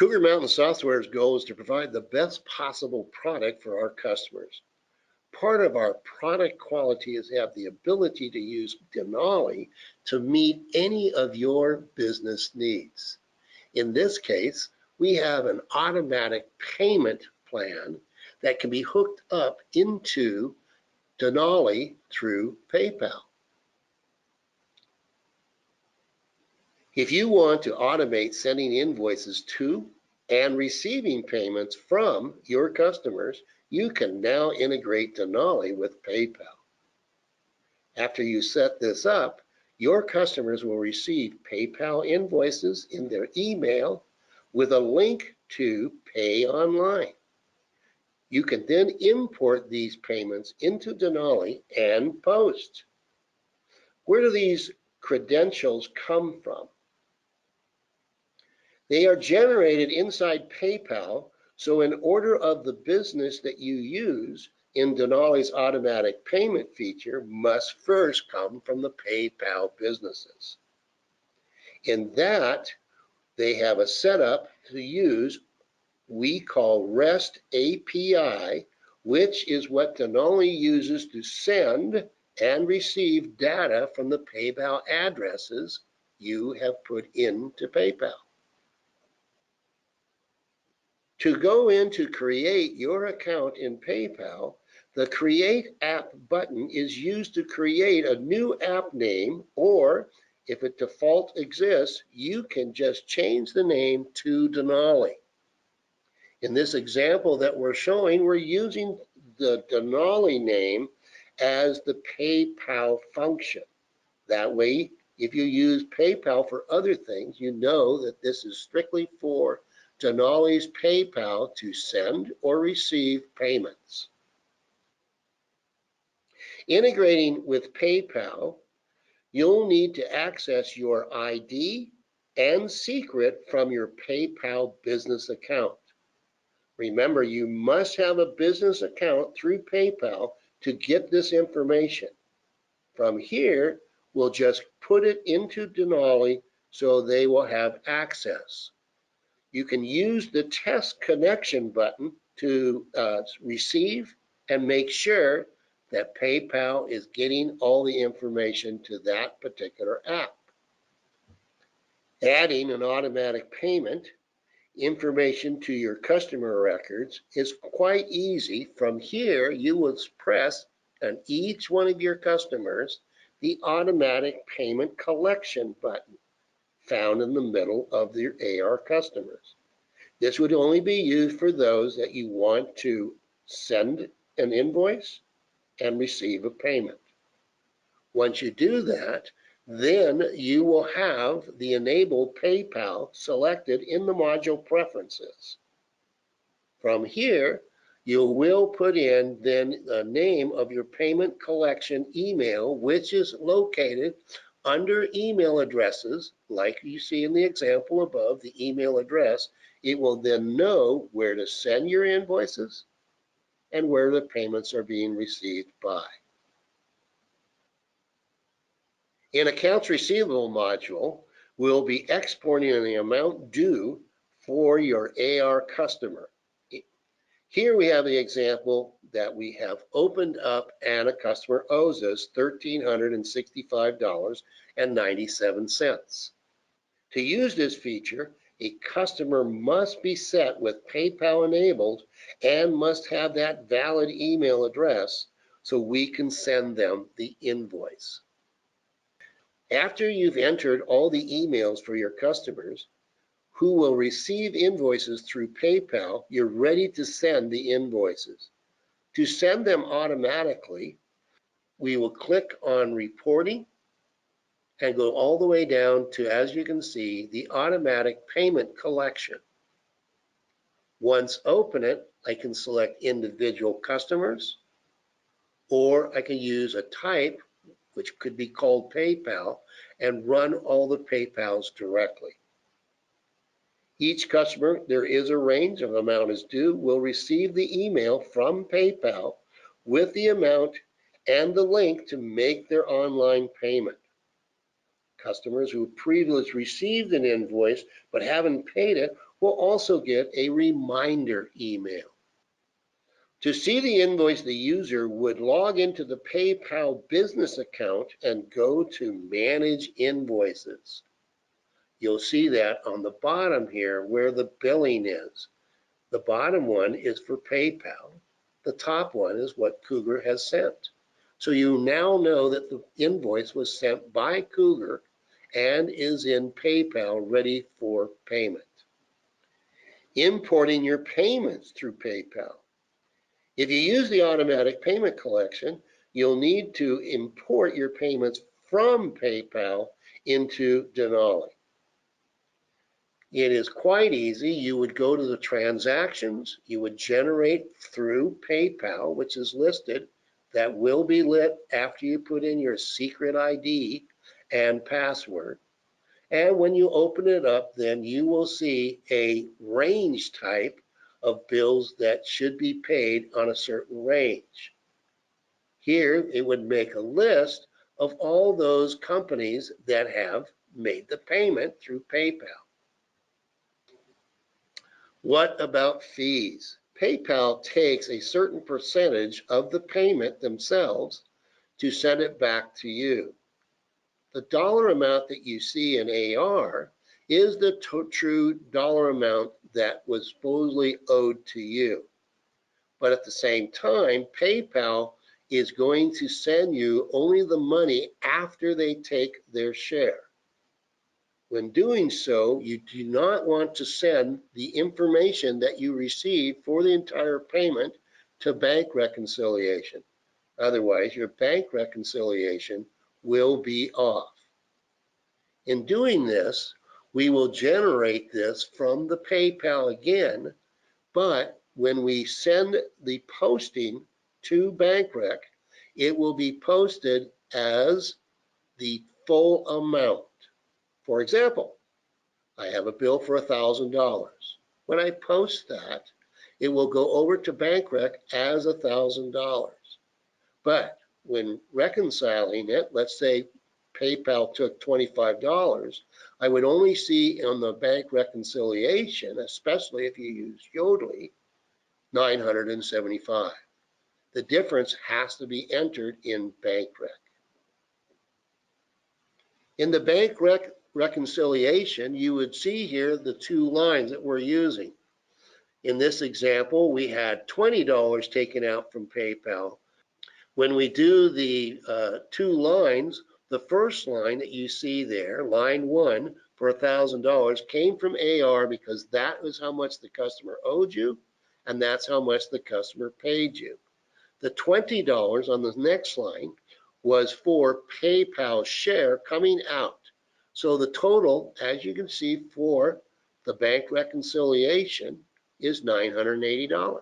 Cougar Mountain Software's goal is to provide the best possible product for our customers. Part of our product quality is to have the ability to use Denali to meet any of your business needs. In this case, we have an automatic payment plan that can be hooked up into Denali through PayPal. If you want to automate sending invoices to and receiving payments from your customers, you can now integrate Denali with PayPal. After you set this up, your customers will receive PayPal invoices in their email with a link to Pay Online. You can then import these payments into Denali and post. Where do these credentials come from? They are generated inside PayPal, so in order of the business that you use in Denali's automatic payment feature must first come from the PayPal businesses. In that, they have a setup to use we call REST API, which is what Denali uses to send and receive data from the PayPal addresses you have put into PayPal. To go in to create your account in PayPal, the Create App button is used to create a new app name, or if a default exists, you can just change the name to Denali. In this example that we're showing, we're using the Denali name as the PayPal function. That way, if you use PayPal for other things, you know that this is strictly for Denali's PayPal to send or receive payments. Integrating with PayPal, you'll need to access your ID and secret from your PayPal business account. Remember, you must have a business account through PayPal to get this information. From here, we'll just put it into Denali so they will have access. You can use the test connection button to receive and make sure that PayPal is getting all the information to that particular app. Adding an automatic payment information to your customer records is quite easy. From here, you will press on each one of your customers the automatic payment collection button found in the middle of your AR customers. This would only be used for those that you want to send an invoice and receive a payment. Once you do that, then you will have the enabled PayPal selected in the module preferences. From here, you will put in then the name of your payment collection email, which is located under email addresses, like you see in the example above, the email address. It will then know where to send your invoices and where the payments are being received by. In Accounts Receivable module, we'll be exporting the amount due for your AR customer. Here we have the example that we have opened up and a customer owes us $1,365.97. To use this feature, a customer must be set with PayPal enabled and must have that valid email address so we can send them the invoice. After you've entered all the emails for your customers who will receive invoices through PayPal, you're ready to send the invoices. To send them automatically, we will click on Reporting and go all the way down to, as you can see, the automatic payment collection. Once open it, I can select individual customers, or I can use a type, which could be called PayPal, and run all the PayPals directly. Each customer, there is a range of amount is due, will receive the email from PayPal with the amount and the link to make their online payment. Customers who previously received an invoice but haven't paid it will also get a reminder email. To see the invoice, the user would log into the PayPal business account and go to Manage Invoices. You'll see that on the bottom here where the billing is. The bottom one is for PayPal. The top one is what Cougar has sent. So you now know that the invoice was sent by Cougar and is in PayPal ready for payment. Importing your payments through PayPal. If you use the automatic payment collection, you'll need to import your payments from PayPal into Denali. It is quite easy. You would go to the transactions, you would generate through PayPal, which is listed. That will be lit after you put in your secret ID and password. And when you open it up, then you will see a range type of bills that should be paid on a certain range. Here, it would make a list of all those companies that have made the payment through PayPal. What about fees? PayPal takes a certain percentage of the payment themselves to send it back to you. The dollar amount that you see in AR is the true dollar amount that was supposedly owed to you. But at the same time, PayPal is going to send you only the money after they take their share. When doing so, you do not want to send the information that you received for the entire payment to bank reconciliation. Otherwise, your bank reconciliation will be off. In doing this, we will generate this from the PayPal again, but when we send the posting to BankRec, it will be posted as the full amount. For example, I have a bill for $1,000. When I post that, it will go over to BankRec as $1,000. But when reconciling it, let's say PayPal took $25, I would only see on the bank reconciliation, especially if you use Yodlee, $975. The difference has to be entered in BankRec. In the bank reconciliation, you would see here the two lines that we're using. In this example, we had $20 taken out from PayPal. When we do the two lines, the first line that you see there, line 1 for $1,000, came from AR because that was how much the customer owed you, and that's how much the customer paid you. The $20 on the next line was for PayPal's share coming out. So the total, as you can see, for the bank reconciliation is $980.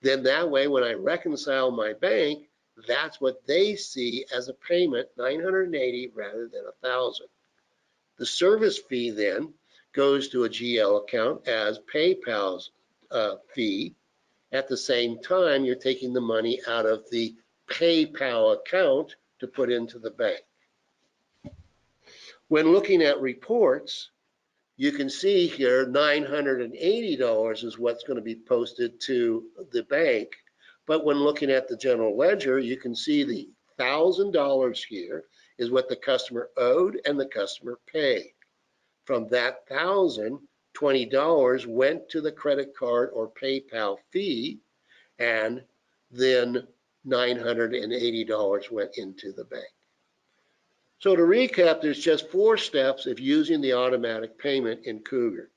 Then that way, when I reconcile my bank, that's what they see as a payment, $980 rather than $1,000. The service fee then goes to a GL account as PayPal's fee. At the same time, you're taking the money out of the PayPal account to put into the bank. When looking at reports, you can see here $980 is what's going to be posted to the bank. But when looking at the general ledger, you can see the $1,000 here is what the customer owed and the customer paid. From that $1,000, $20 went to the credit card or PayPal fee, and then $980 went into the bank. So to recap, there's just 4 steps of using the automatic payment in Cougar.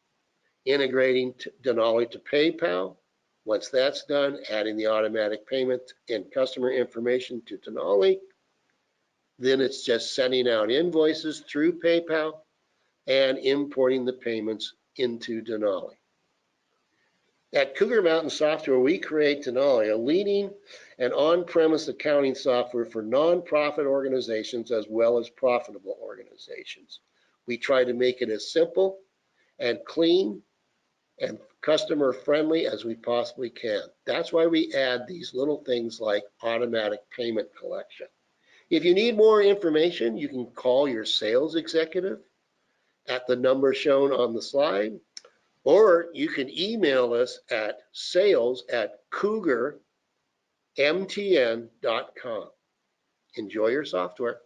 Integrating Denali to PayPal. Once that's done, adding the automatic payment and customer information to Denali. Then it's just sending out invoices through PayPal and importing the payments into Denali. At Cougar Mountain Software, we create Denali, a leading and on-premise accounting software for nonprofit organizations as well as profitable organizations. We try to make it as simple and clean and customer friendly as we possibly can. That's why we add these little things like automatic payment collection. If you need more information, you can call your sales executive at the number shown on the slide, Or you can email us at sales@cougarmtn.com. Enjoy your software.